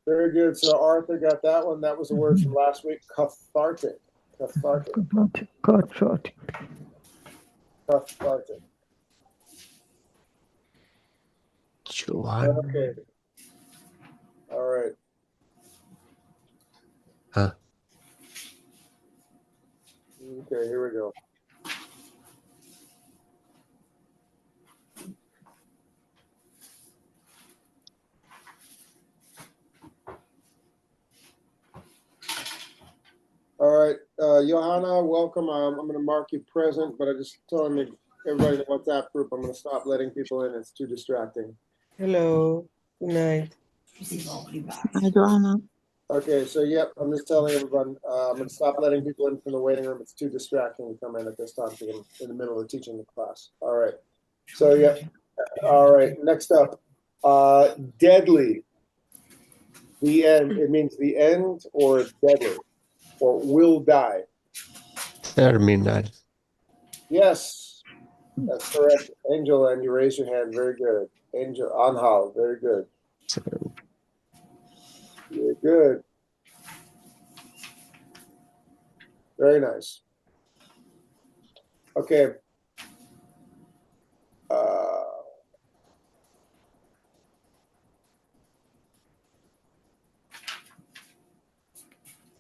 Very good. So Arthur got that one. That was a word from last week. Cathartic. Cathartic. Cathartic. Cathartic. Johan. Okay. All right. Huh. Okay, here we go. All right, Johanna, welcome. I'm going to mark you present, but I just told everybody in the WhatsApp group I'm going to stop letting people in. It's too distracting. Hello. Good night. Hi, Joanna. Okay, so yep, I'm just telling everyone I'm going to stop letting people in from the waiting room. It's too distracting to come in at this time in the middle of teaching the class. All right. So yep. All right. Next up, deadly. The end. It means the end or deadly or will die. Terminal. Yes, that's correct. Angel, and you raise your hand. Very good. Angel, Anhal, very good. You're good. Very nice. Okay.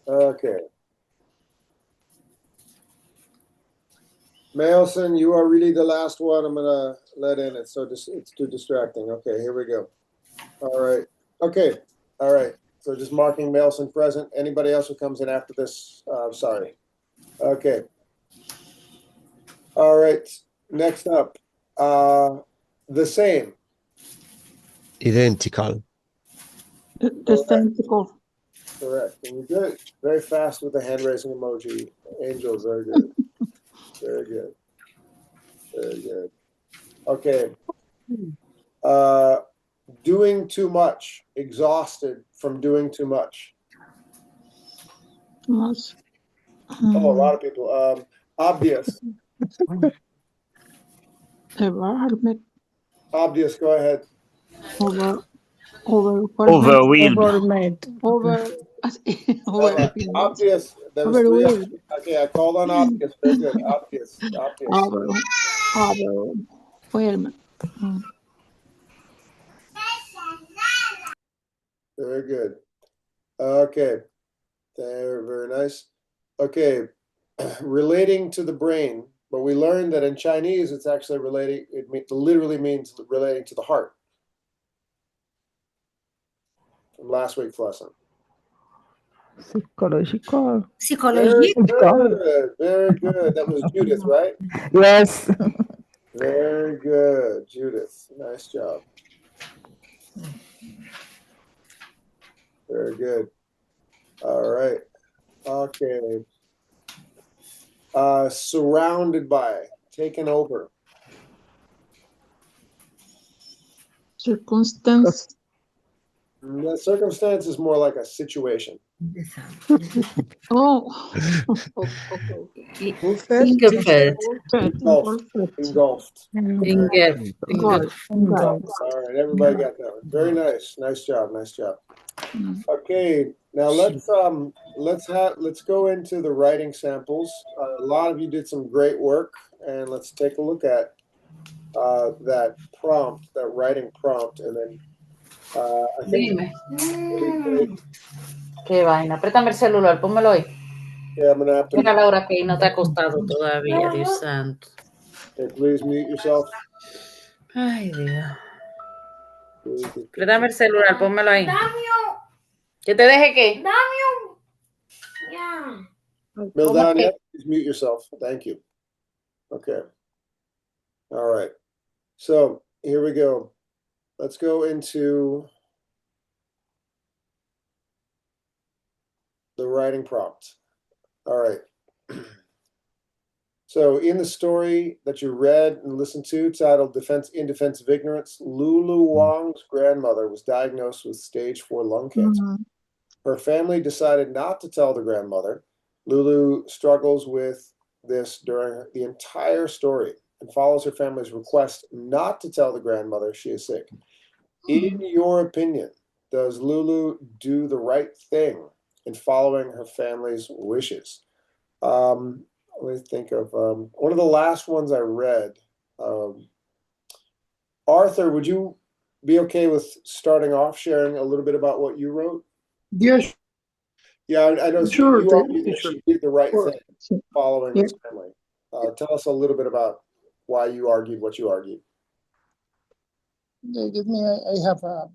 Okay. Mailson, you are really the last one I'm gonna let in. It's too distracting. Okay, here we go. All right. Okay. All right. So just marking Mailson present. Anybody else who comes in after this, sorry. Okay. All right. Next up, the same. Identical. The tentacle. Correct. And you're good. Very fast with the hand raising emoji. Angel, very good. Very good. Very good. Okay. Doing too much. Exhausted from doing too much. Too much. Oh, a lot of people. Obvious. Environment. Obvious. Go ahead. Overwhelmed. Obvious. There was three. Okay, I called on obvious. Very good. Obvious. Overwhelmed. Very good. Okay. Very nice. Okay. Relating to the brain, but we learned that in Chinese it's actually relating. It literally means relating to the heart. From last week's lesson. Psychological. Very good. Very good. That was Judith, right? Yes. Very good, Judith. Nice job. Very good. All right. Okay. Surrounded by, taken over. Circumstance. The circumstance is more like a situation. Oh. Ingefeld. Engulfed. Engulfed. All right, everybody got that one. Very nice. Nice job. Nice job. Okay, now let's go into the writing samples. A lot of you did some great work, and let's take a look at that prompt, that writing prompt, and then I think. Qué vaina. Préstame el celular, pónmelo ahí. Yeah, I'm gonna have to. Mira, Laura, que no te ha acostado todavía, Dios santo. Okay, please mute yourself. Ay, Dios. Préstame el celular, pónmelo ahí. ¿Que te deje qué? Mildania, please mute yourself. Thank you. Okay. All right. So here we go. Let's go into the writing prompt. All right. So in the story that you read and listened to, titled In Defense of Ignorance, Lulu Wang's grandmother was diagnosed with stage 4 lung cancer. Her family decided not to tell the grandmother. Lulu struggles with this during the entire story and follows her family's request not to tell the grandmother she is sick. In your opinion, Does Lulu do the right thing in following her family's wishes? Let me think of one of the last ones I read. Arthur, would you be okay with starting off sharing a little bit about what you wrote? Yes, Yeah, I know sure, you argued that teacher. she did the right Sure. thing following Yeah. this family. Tell us a little bit about why you argued what you argued. Give me, I have a,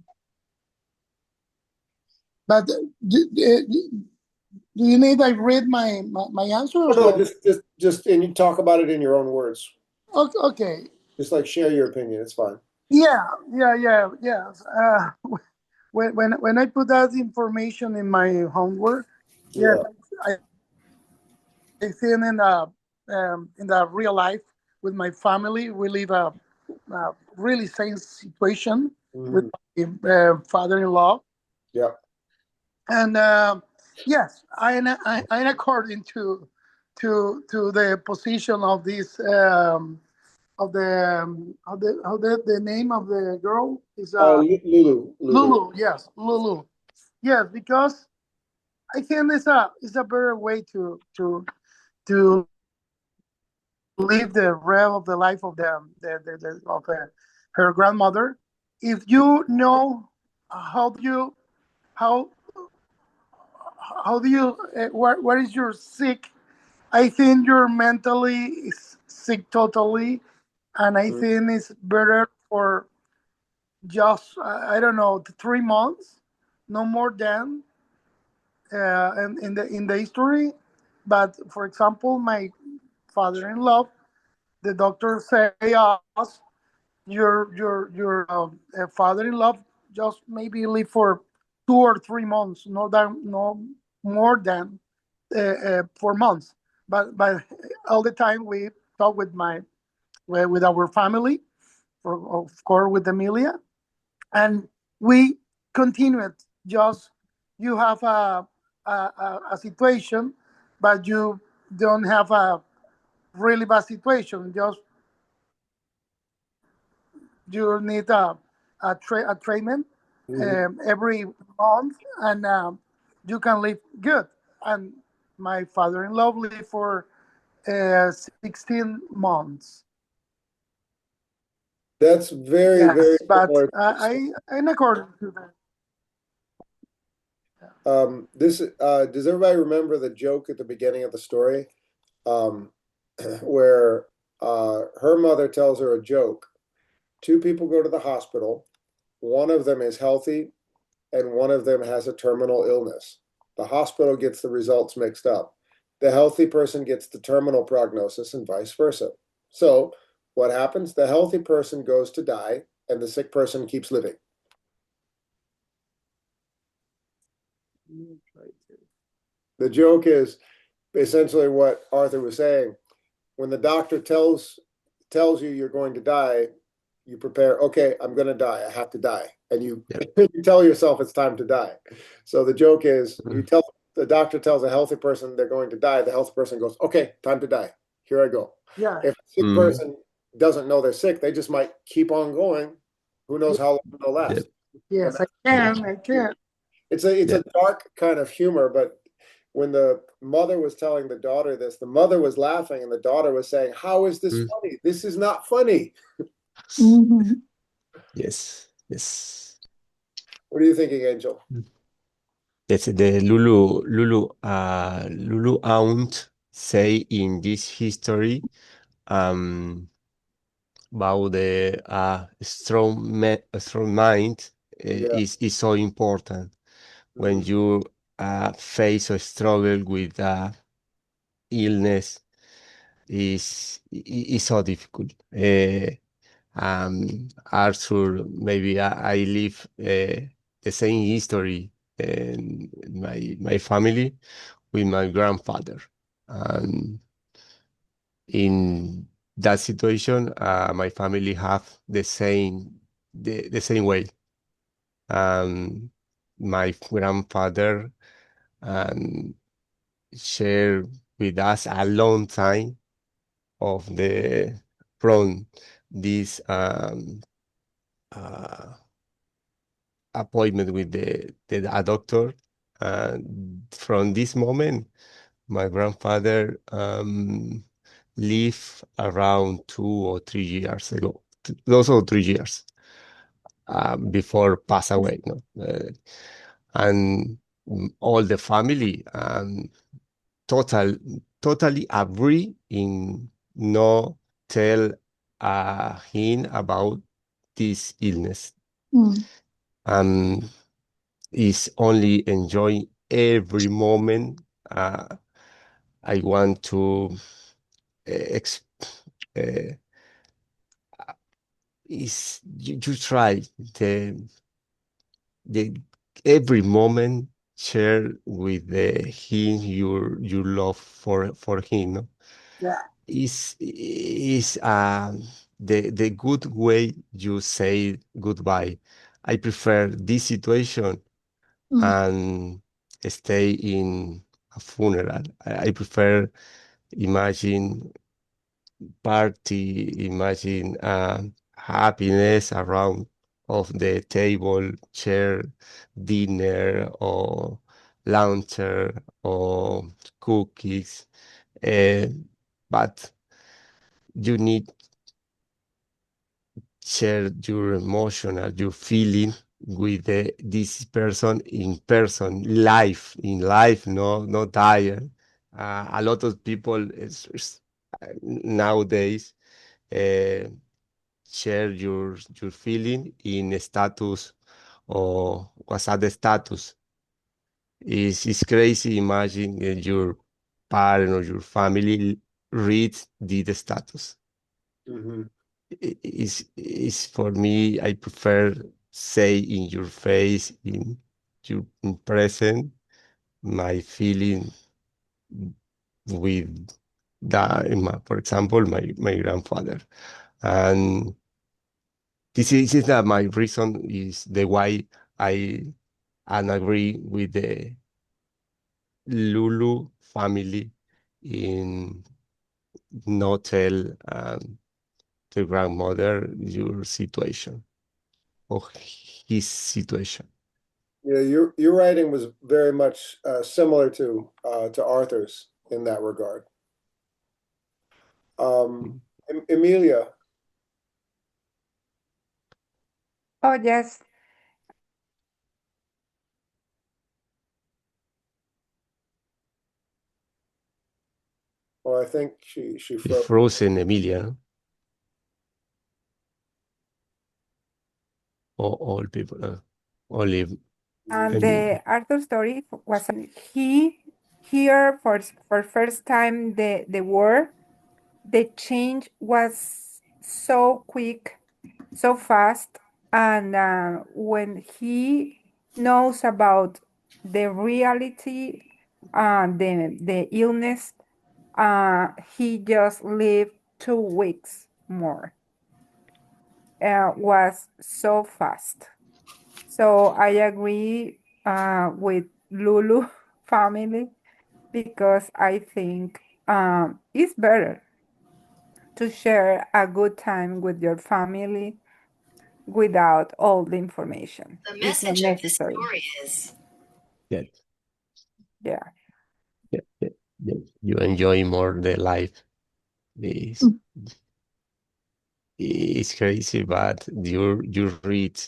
but do you need I read my answer? Oh, no, just, and you talk about it in your own words. Okay. Just like share your opinion. It's fine. Yeah. When I put that information in my homework, yeah, I think in the real life with my family, we live a really same situation with my father-in-law. Yeah. And yes, I according to the position of this the name of the girl is Lulu. Lulu. Yes, Lulu. Yes, because I think it's a better way to live the rest of the life of the of her grandmother. If you know how do you how how do you where is your sick, I think you're mentally is sick totally, and I think it's better for just I don't know 3 months, no more than in the history. But for example, my father-in-law, the doctor say us your father-in-law just maybe live for 2 or 3 months, no more than 4 months. But all the time we talk with our family, of course with Emilia, and we continued. Just you have a situation, but you don't have a really bad situation. Just you need a treatment every month, and you can live good. And my father-in-law lived for 16 months. That's very, very Yes, but similar. in accordance to that. Does everybody remember the joke at the beginning of the story? Where her mother tells her a joke. Two people go to the hospital. One of them is healthy and one of them has a terminal illness. The hospital gets the results mixed up. The healthy person gets the terminal prognosis and vice versa. So what happens? The healthy person goes to die and the sick person keeps living. The joke is essentially what Arthur was saying. When the doctor tells you you're going to die, you prepare, okay, I'm going to die. I have to die. And you, you tell yourself it's time to die. So the joke is the doctor tells a healthy person they're going to die. The healthy person goes, okay, time to die. Here I go. Yeah. If a sick person doesn't know they're sick, they just might keep on going. Who knows how long they'll last? Yes, I can. It's a dark kind of humor, but when the mother was telling the daughter this, the mother was laughing and the daughter was saying, how is this funny? This is not funny. Yes, yes. What are you thinking, Angel? Yes, the Lulu aunt say in this history about the strong mind is so important when you face or struggle with illness is so difficult. Arthur, maybe I live the same history in my family with my grandfather. And in that situation, my family have the same way. My grandfather shared with us a long time of the from this appointment with a doctor. And from this moment, my grandfather lived around 2 or 3 years ago. Those are 3 years before pass away. No? And all the family totally agree in no tell him about this illness. Mm. And is only enjoying every moment. I want to is you try the every moment share with him your love for him. No? Yeah. Is the good way you say goodbye. I prefer this situation and stay in a funeral. I prefer imagine party, imagine happiness around of the table, chair, dinner, or luncher, or cookies. Uh, but you need share your emotional, your feeling with this person in person, life, in life, no tired. A lot of people nowadays uh, share your feeling in status or WhatsApp status. It's crazy. Imagine your parent or your family read the status. Mhm. Is for me, I prefer say in your face, in your in present, my feeling with for example, my grandfather. And this is that my reason is the why I and agree with the Lulu family in not tell the grandmother your situation or his situation. Yeah, your writing was very much similar to Arthur's in that regard. Emilia. Oh, yes. Oh, I think she It's froze. frozen, Emilia. No? All people, only And Emilia. the Arthur story was he here for first time the war. The change was so quick, so fast, and when he knows about the reality, the illness, he just lived 2 weeks more. Was so fast. So I agree with Lulu family because I think it's better to share a good time with your family without all the information. It's not necessary. Yeah, Yeah. yeah. You enjoy more the life. It's, it's crazy, but you read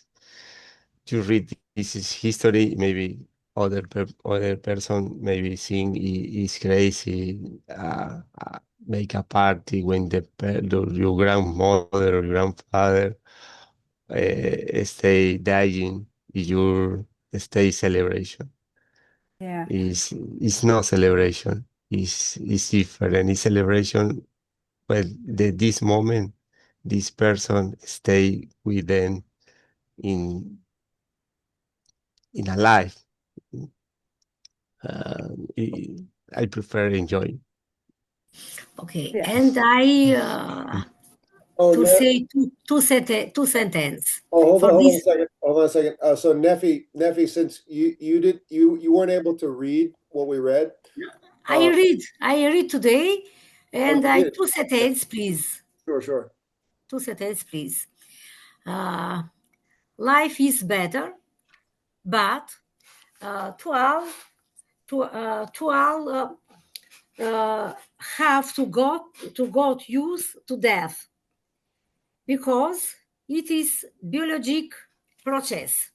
this is history. Maybe other person maybe think is crazy. Make a party when your grandmother or grandfather stay dying. Your stay celebration Yeah. is no celebration. Is different. It's celebration. Well, this moment, this person stay with them in a life. I I prefer enjoy. Okay, Yeah. and I Oh, to say two sentences hold for on a this. second. Hold on a second. So Neffy, since you weren't able to read what we read. I read today, and you I did? two sentences, please. Sure. Two sentences, please. Uh, Life is better but to all have to go used to death because it is biologic process.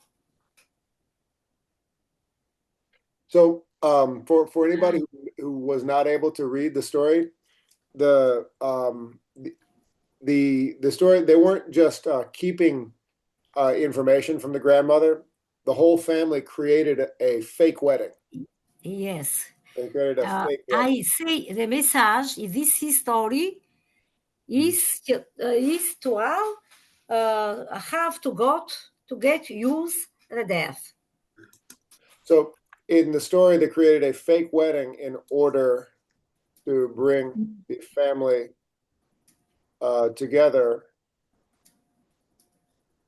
So, for anybody who was not able to read the story, the story, they weren't just keeping information from the grandmother. The whole family created a fake wedding. Yes. They created a fake wedding. I say the message in this story is to all have to get used the death. So in the story, they created a fake wedding in order to bring the family together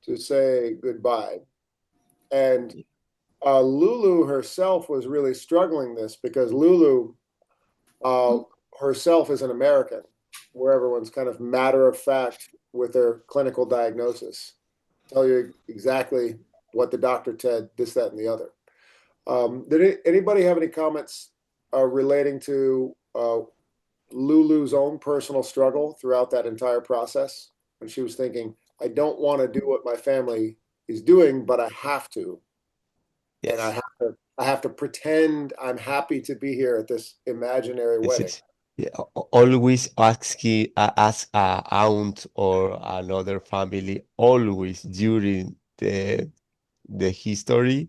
to say goodbye. And Lulu herself was really struggling this because Lulu herself is an American, where everyone's kind of matter of fact with their clinical diagnosis, tell you exactly what the doctor said, this, that, and the other. Did anybody have any comments relating to Lulu's own personal struggle throughout that entire process? When she was thinking, I don't want to do what my family is doing, but I have to. Yes. And I have to pretend I'm happy to be here at this imaginary wedding. Yes. Yeah, always ask a aunt or another family always during the history.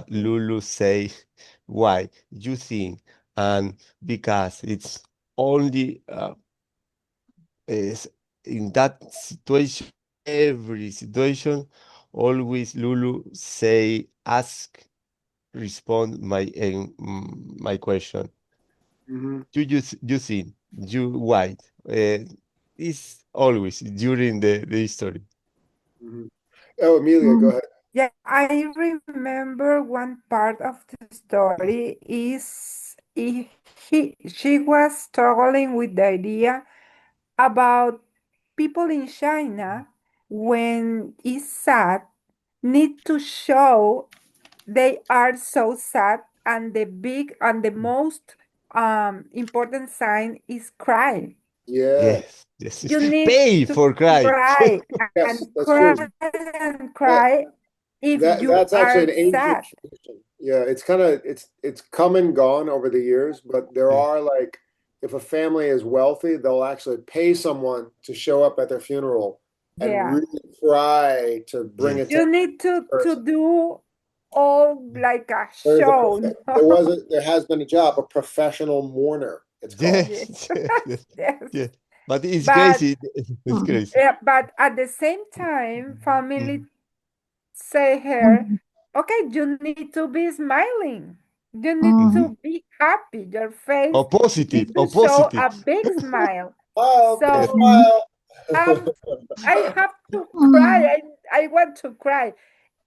Lulu say why you think, and because it's only is in that situation, every situation, always Lulu say ask, respond my question. Mm-hmm. You think you white is always during the history. Mm-hmm. Oh, Amelia, go ahead. Yeah, I remember one part of the story is she was struggling with the idea about people in China when it's sad need to show they are so sad and the most important sign is crying. Yeah. Yes. You need Pay to for cry. cry Yes, and that's cry true. and cry if you That's actually are an ancient sad. tradition. Yeah, it's kind of it's come and gone over the years, but there Yeah. are like if a family is wealthy, they'll actually pay someone to show up at their funeral and Yeah. really try to bring Yeah. attention You need to the to person. do all like a There's show. there has been a job, a professional mourner, it's called. Yes. Yes. Yes. Yes. Yeah. But it's But crazy. It's crazy. yeah, but at the same time, family say her, okay, you need to be smiling. You need to be happy. Your face Or positive. need to Or show positive. a big smile. Oh, Yes. So smile. I have to cry. I want to cry.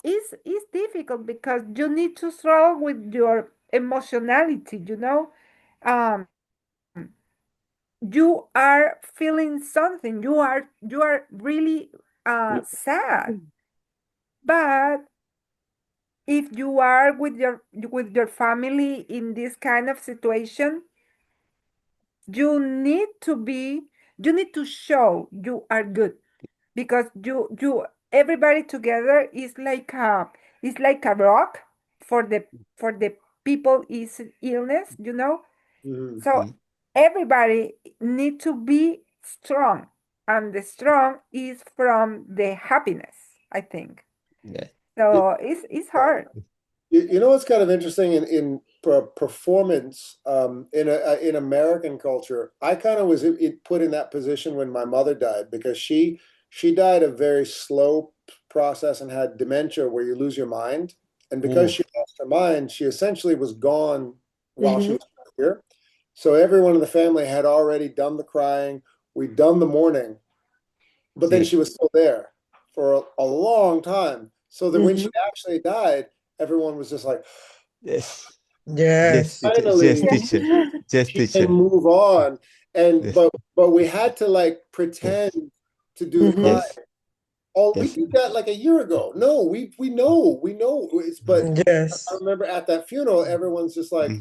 It's difficult because you need to struggle with your emotionality, you know. Um, you are feeling something. You are really sad. But if you are with your family in this kind of situation, you need to be you need to show you are good because you everybody together is like a rock for the people is illness, you know. Mhm. So everybody need to be strong, and the strong is from the happiness, I think. Yeah. So it's hard. You know what's kind of interesting in performance in American culture? I kind of was put in that position when my mother died because she died a very slow process and had dementia where you lose your mind. And because Ooh. she lost her mind, she essentially was gone while she was here. So everyone in the family had already done the crying. We'd done the mourning, but then See. she was still there for a long time. So that when she actually died, everyone was just like, Yes. Yes. Teacher. finally, Yes, teacher. Yes, she can teacher. move on. And Yes. but we had to like pretend to do the crying. Yes. Oh, we Yes. did that like a year ago. No, we know. But Yes. I remember at that funeral, everyone's just like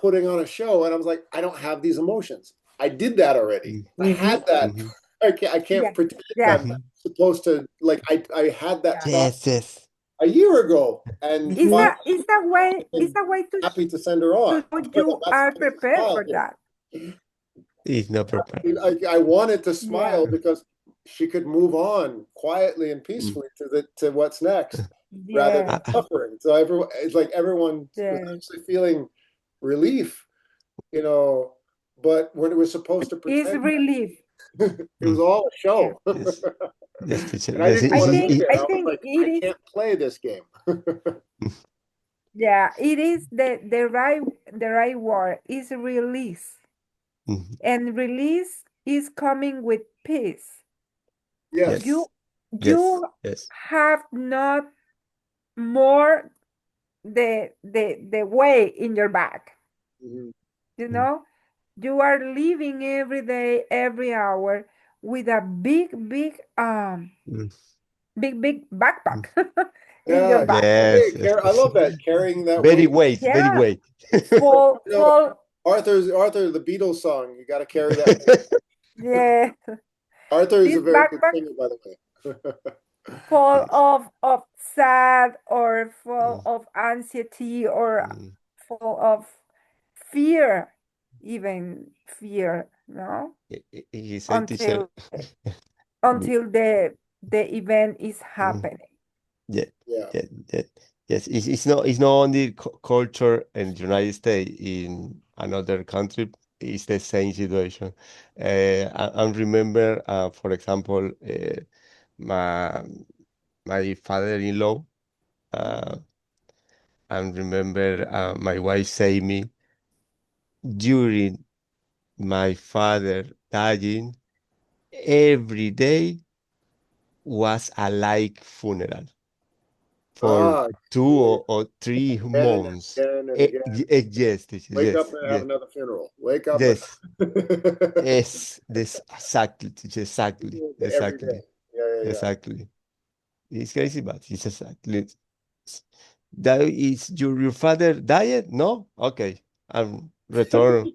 putting on a show, and I was like, I don't have these emotions. I did that already. I had that. I can't Yeah. pretend Yeah. I'm supposed to, like, I had that thought Yes. a year ago, and It's finally a way to happy to send her on. know you That's are the prepared for smile. that. He's not prepared. I wanted to smile Yeah. because she could move on quietly and peacefully to what's next, rather Yeah. than suffering. So it's like everyone was Yes. actually feeling relief, you know. But when it was supposed to It's pretend, relief. it was all a show. Yes. Yes, teacher. And I didn't I want to think do it. I I was think like, it I is. can't play this game. Yeah, it is the right word is release. Mhm. And release is coming with peace. Yes. You Yes. Yes. have not more the way in your back. Mhm. You know, you are living every day, every hour with a big backpack in your Yeah. back. Yes. Hey, I love that, carrying that Very weight. very Yeah, weight. full You know, Arthur, the Beatles song. You got to carry that. yeah. Arthur is a This very good backpack singer, by the way. full Yes. of sad or full Mm, of anxiety or mm. full of fear, even fear, no? He said, teacher. Until the event is Mm, happening. yeah, Yeah. yeah. Yes, it's not only culture in the United States, in another country, it's the same situation. I remember, for example, my my father-in-law, and remember my wife say me during my father dying, every day was a like funeral for Ah, 2 or 3 months. again and again. Yes, teacher, Wake up yes, and have yes, another funeral. Wake up and yes, yes, this exactly, teacher, exactly, every day. exactly, Yeah. exactly. It's crazy, but it's exactly. That is your father died? No? Okay. I'm return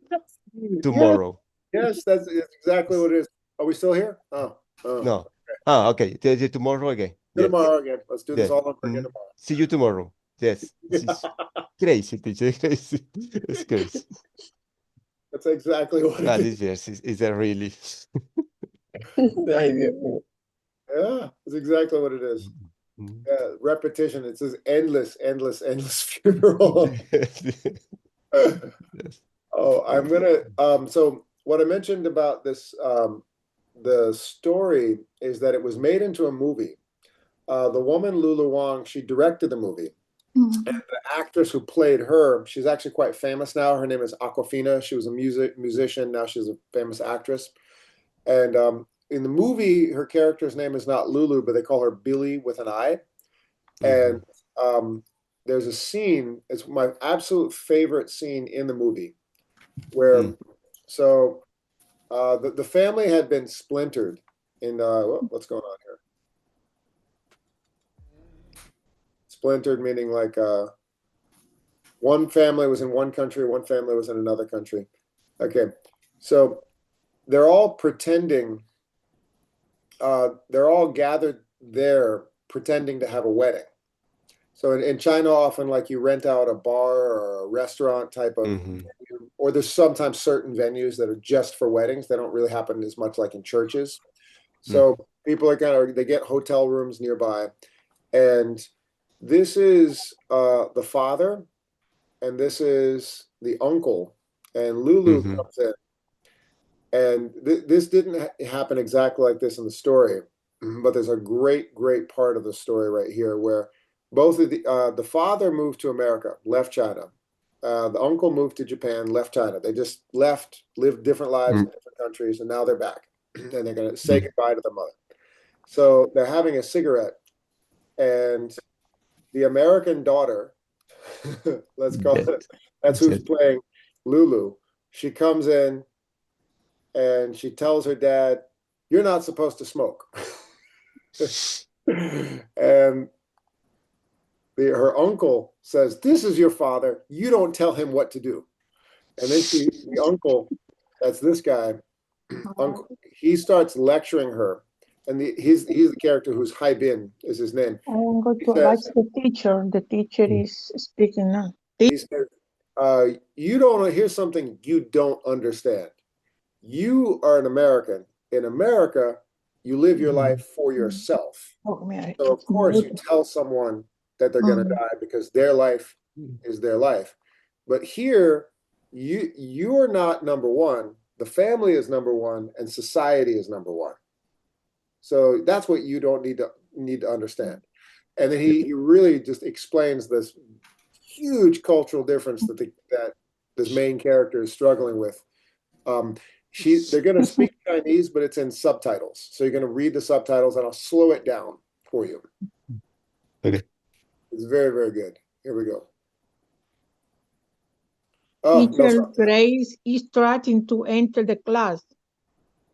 Yes, tomorrow. yes, that's exactly what it is. Are we still here? Oh. No. Ah, okay. Tomorrow again. Yes. Tomorrow again. Let's do this Yes. all over again Mhm. tomorrow. See you tomorrow. Yes. This is crazy, teacher. Crazy. It's crazy. That's exactly what it But is. it's yes, it's a really. Ay, Dios mío. Yeah, that's exactly what it is. Mhm. Yeah, repetition. It says endless funeral. Yes. Oh, I'm gonna so what I mentioned about this the story is that it was made into a movie. The woman Lulu Wang, she directed the movie. And the actress who played her, she's actually quite famous now. Her name is Aquafina. She was a musician. Now she's a famous actress. And in the movie, her character's name is not Lulu, but they call her Billy with an I. And there's a scene, it's my absolute favorite scene in the movie, where so the family had been splintered in what's going on here? Splintered meaning like one family was in one country, one family was in another country. Okay, so they're all pretending. They're all gathered there pretending to have a wedding. So in China, often like you rent out a bar or a restaurant type of venue, or there's sometimes certain venues that are just for weddings. They don't really happen as much like in churches. So people are they get hotel rooms nearby, and this is the father, and this is the uncle, and Lulu comes in, and this didn't happen exactly like this in the story, but there's a great part of the story right here where both of the father moved to America, left China. The uncle moved to Japan, left China. They just left, lived different lives in different countries, and now they're back, and they're going to say goodbye to the mother. So they're having a cigarette, and the American daughter, let's call it, that's who's playing Lulu. She comes in and she tells her dad, "You're not supposed to smoke." And her uncle says, "This is your father. You don't tell him what to do." And then the uncle, that's this guy, uncle, he starts lecturing her. And he's the character who's Haibin is his name. I'm going He to says- watch the teacher. The teacher is speaking now. He says, "You don't. Here's something you don't understand. You are an American. In America, you live your life for yourself. Oh, mira, So of course you tell someone that they're going to die because their life is their life. But here, you're not number one. The family is number one, and society is number one. So that's what you don't need to understand." And then he really just explains this huge cultural difference that this main character is struggling with. They're going to speak Chinese, but it's in subtitles. So you're going to read the subtitles, and I'll slow it down for you. Okay. It's very, very good. Here we go. Oh, no, Teacher sorry. Grace is trying to enter the class.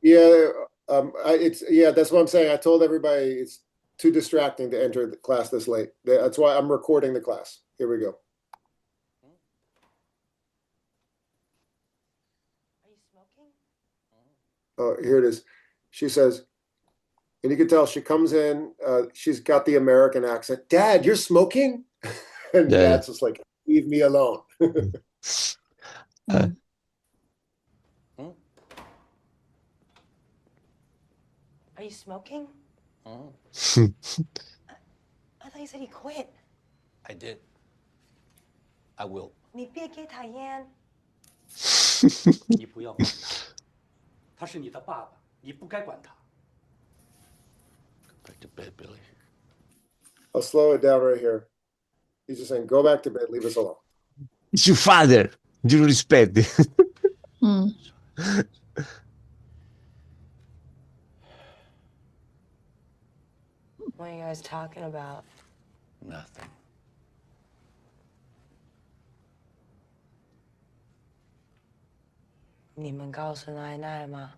Yeah, that's what I'm saying. I told everybody it's too distracting to enter the class this late. That's why I'm recording the class. Here we go. Are you smoking? Oh, here it is. She says, and you can tell she comes in, she's got the American accent. "Dad, you're smoking?" And Yeah. Dad's just like, "Leave me alone." Are you smoking? I thought you said he quit. I did. I will. 你别给他烟。你不要管他，他是你的爸爸，你不该管他。Back to bed, Billy. I'll slow it down right here. He's just saying, "Go back to bed, leave us alone." It's your father. You respect. What are you guys talking about? Nothing. 你们告诉奶奶吗？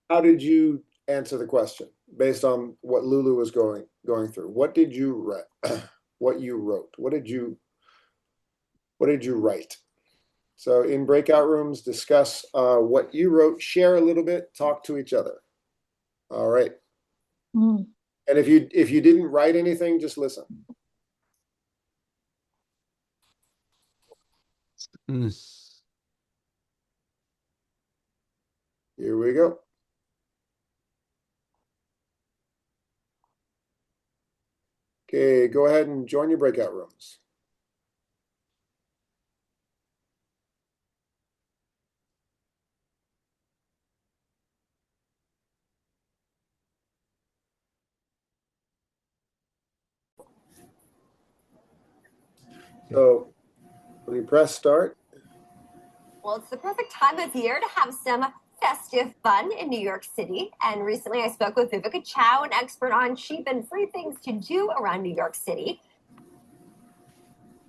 How did you answer the question based on what Lulu was going through? What did you write? What you wrote? What did you write? So in breakout rooms, discuss what you wrote, share a little bit, talk to each other. All right. And if you didn't write anything, just listen. Here we go. Okay, go ahead and join your breakout rooms. So when you press start. Well, it's the perfect time of year to have some festive fun in New York City. And recently I spoke with Vivica Chow, an expert on cheap and free things to do around New York City.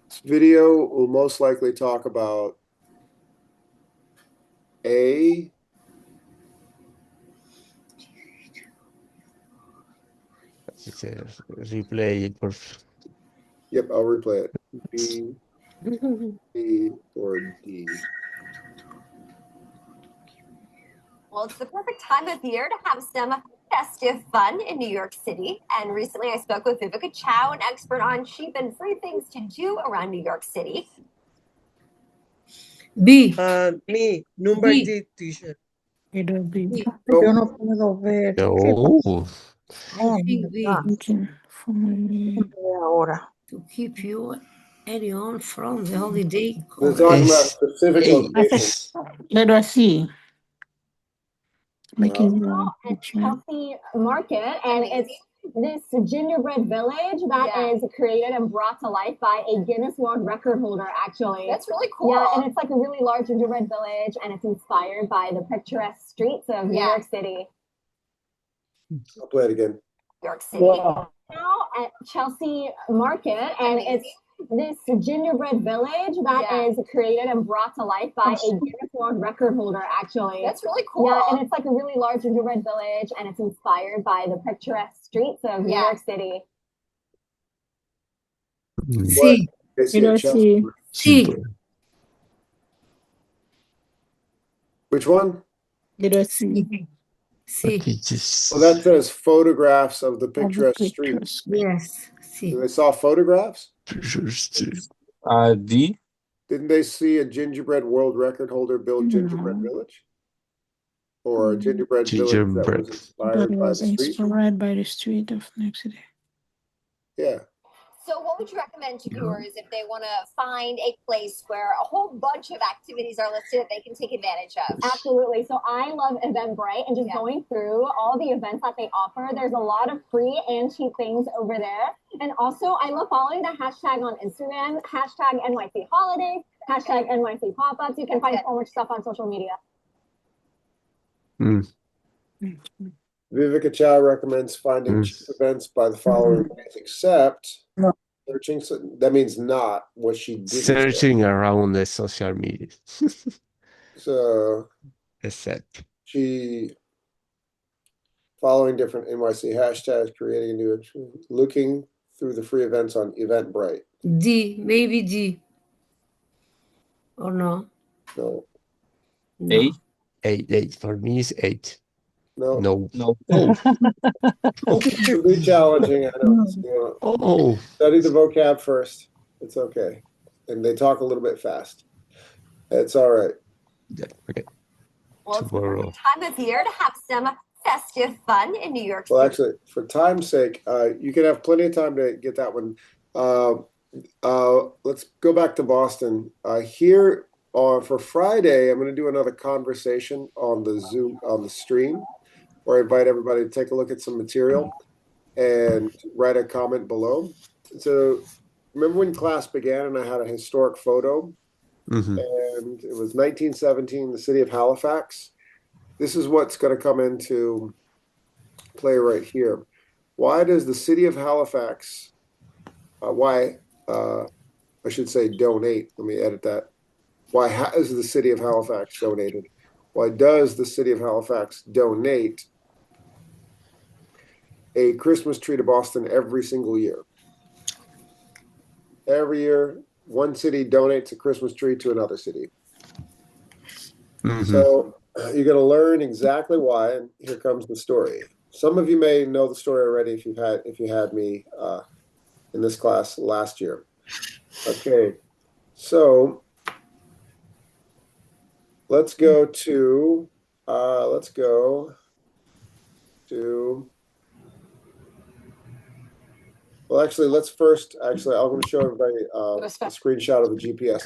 This video will most likely talk about A. Replay it. Yep, I'll replay it. B, C, or D. Well, it's the perfect time of year to have some festive fun in New York City. And recently I spoke with Vivica Chow, an expert on cheap and free things to do around New York City. B. Me, number B. D, teacher. Yo no puedo ver. Oh. Oh, B. ahora. To keep you anyone from the holiday. They're talking about Es- specific Ey, locations. Pero así. At Chelsea Market, and it's this gingerbread village that is created and brought to life by a Guinness World Record holder, actually. That's really cool. Yeah, and it's like a really large gingerbread village, and it's inspired by the picturesque streets of New York City. I'll play it again. New York City. Now at Chelsea Market, and it's this gingerbread village that is created and brought to life by a Guinness World Record holder, actually. That's really cool. Yeah, and it's like a really large gingerbread village, and it's inspired by the picturesque streets of New York City. Sí. Pero sí. Sí. Which one? Pero sí. Sí. Well, that says photographs of the picturesque streets. Yes, sí. They saw photographs? D. Didn't they see a gingerbread world record holder build gingerbread village? Or a gingerbread village that was inspired by the street? Inspired by the street of New York City. Yeah. So what would you recommend to viewers if they want to find a place where a whole bunch of activities are listed that they can take advantage of? Absolutely. So I love Eventbrite and just going through all the events that they offer. There's a lot of free and cheap things over there. And also, I love following the hashtag on Instagram, hashtag NYC holidays, hashtag NYC pop-ups. You can find so much stuff on social media. Viveka Chow recommends finding cheap events by the following ways, except searching. So that means not what she did. Searching around the social media. So Except. she following different NYC hashtags, creating a new, looking through the free events on Eventbrite. D, maybe D. Or no? No. No. 8. For me, it's 8. No. No. It'll be challenging. I know. Oh. Study the vocab first. It's okay. And they talk a little bit fast. It's all right. Yeah, okay. Well, it's Tomorrow. the time of year to have some festive fun in New York City. Well, actually, for time's sake, you can have plenty of time to get that one. Let's go back to Boston. Here for Friday, I'm going to do another conversation on the Zoom, on the stream, where I invite everybody to take a look at some material and write a comment below. So remember when class began and I had a historic photo? And it was 1917, the city of Halifax. This is what's going to come into play right here. Why does the city of Halifax, I should say donate, let me edit that. Why has the city of Halifax donated? Why does the city of Halifax donate a Christmas tree to Boston every single year? Every year, one city donates a Christmas tree to another city. So you're going to learn exactly why, and here comes the story. Some of you may know the story already if you had me in this class last year. Okay, so let's go to well, actually, let's first, I'm going to show everybody a screenshot of the GPS.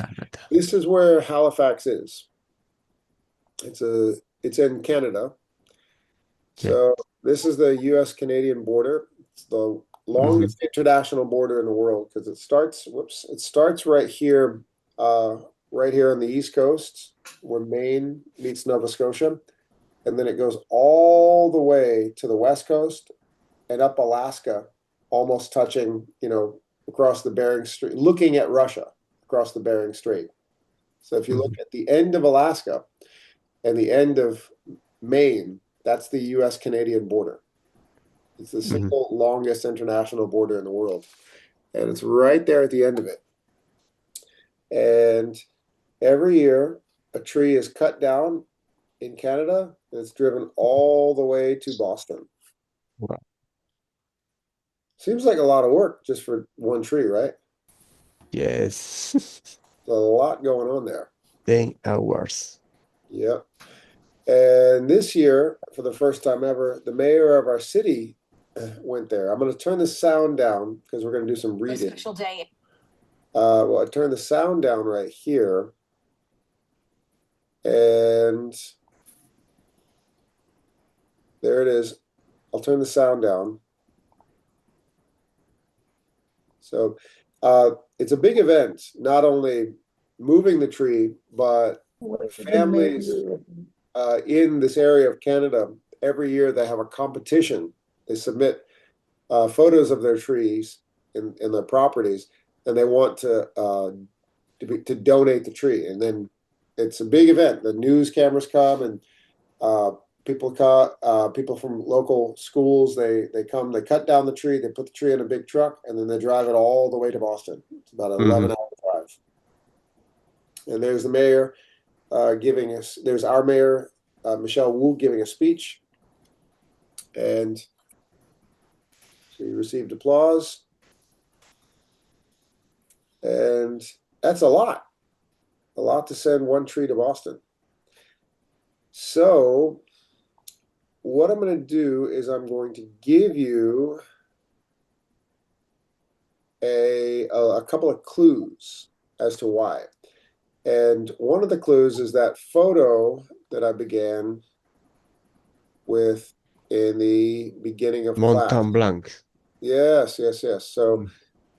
This is where Halifax is. It's in Canada. So this is the U.S.-Canadian border. It's the longest international border in the world because it starts right here on the East Coast where Maine meets Nova Scotia. And then it goes all the way to the West Coast and up Alaska, almost touching, across the Bering Strait, looking at Russia across the Bering Strait. So if you look at the end of Alaska and the end of Maine, that's the U.S.-Canadian border. It's the single longest international border in the world. And it's right there at the end of it. And every year, a tree is cut down in Canada and it's driven all the way to Boston. Wow. Seems like a lot of work just for one tree, right? Yes. There's a lot going on there. 10 hours. Yep. And this year, for the first time ever, the mayor of our city went there. I'm going to turn the sound down because we're going to do some reading. Special day. Well, I turned the sound down right here. And there it is. I'll turn the sound down. So it's a big event, not only moving the tree, but families in this area of Canada, every year they have a competition. They submit photos of their trees in their properties, and they want to donate the tree. And then it's a big event. The news cameras come, and people from local schools, they come, they cut down the tree, they put the tree in a big truck, and then they drive it all the way to Boston. It's about an 11-hour drive. And there's the mayor there's our mayor, Michelle Wu, giving a speech. And she received applause. And that's a lot to send one tree to Boston. So what I'm going to do is I'm going to give you a couple of clues as to why. And one of the clues is that photo that I began with in the beginning of class. Mont Blanc. Yes. So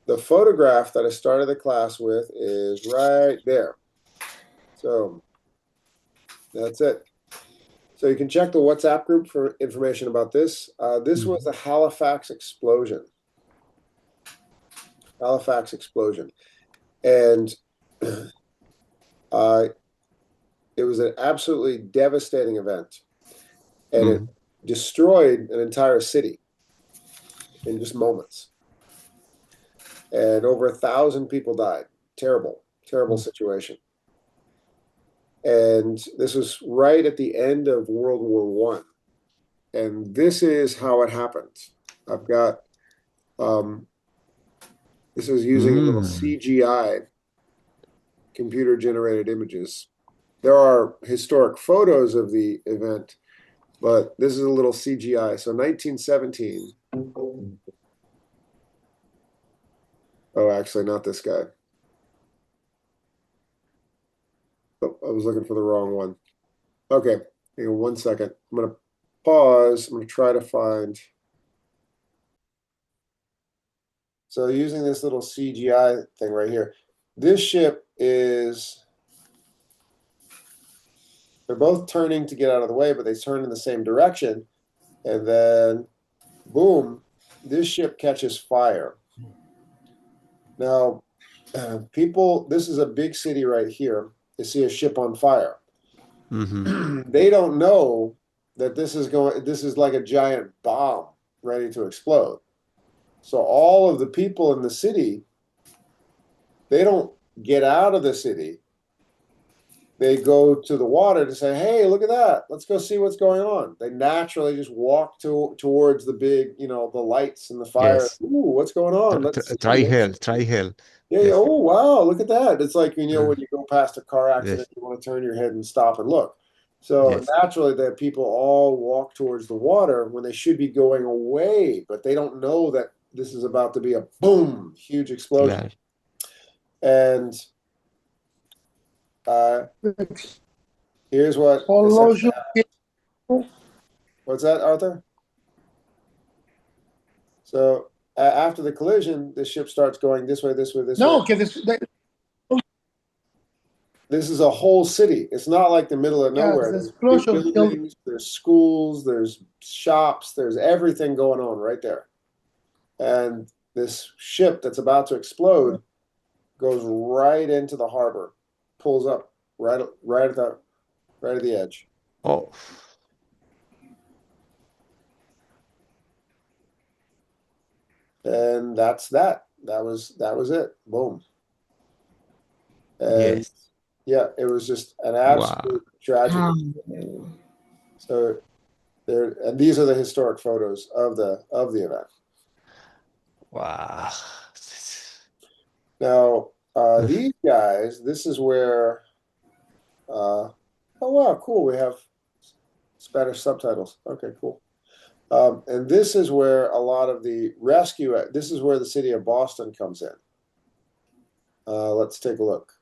the photograph that I started the class with is right there. So that's it. So you can check the WhatsApp group for information about this. This was the Halifax explosion. Halifax explosion. And it was an absolutely devastating event. And it destroyed an entire city in just moments. And over 1,000 people died. Terrible situation. And this was right at the end of World War I. And this is how it happened. I've got, this is using a little CGI, computer-generated images. There are historic photos of the event, but this is a little CGI. So 1917. Oh, actually, not this guy. Oh, I was looking for the wrong one. Okay, hang on 1 second. I'm going to pause. I'm going to try to find. So using this little CGI thing right here, this ship is, they're both turning to get out of the way, but they turn in the same direction. And then, boom, this ship catches fire. Now, people, this is a big city right here. They see a ship on fire. They don't know that this is like a giant bomb ready to explode. So all of the people in the city, they don't get out of the city. They go to the water to say, hey, look at that. Let's go see what's going on. They naturally just walk towards the big, the lights and the fire. Yes. Ooh, what's going on? Try hell. Yeah, Yes. oh, wow, look at that. It's like, when you go past a car accident, Yes. you want to turn your head and stop and look. So Yes. naturally, that people all walk towards the water when they should be going away, but they don't know that this is about to be a boom, huge explosion. Claro. And here's what. What's that, Arthur? So after the collision, the ship starts going this way, this way, this way. No, que This is a whole city. It's not like the middle of nowhere. There's big buildings, there's schools, there's shops, there's everything going on right there. And this ship that's about to explode goes right into the harbor, pulls up right at the edge. Oh. And that's that. That was it. Boom. And Yes. yeah, it was just an absolute tragedy. So there, and these are the historic photos of the event. Wow. Now, these guys, this is where, oh wow, cool. We have Spanish subtitles. Okay, cool. And this is where a lot of the rescue, this is where the city of Boston comes in. Let's take a look.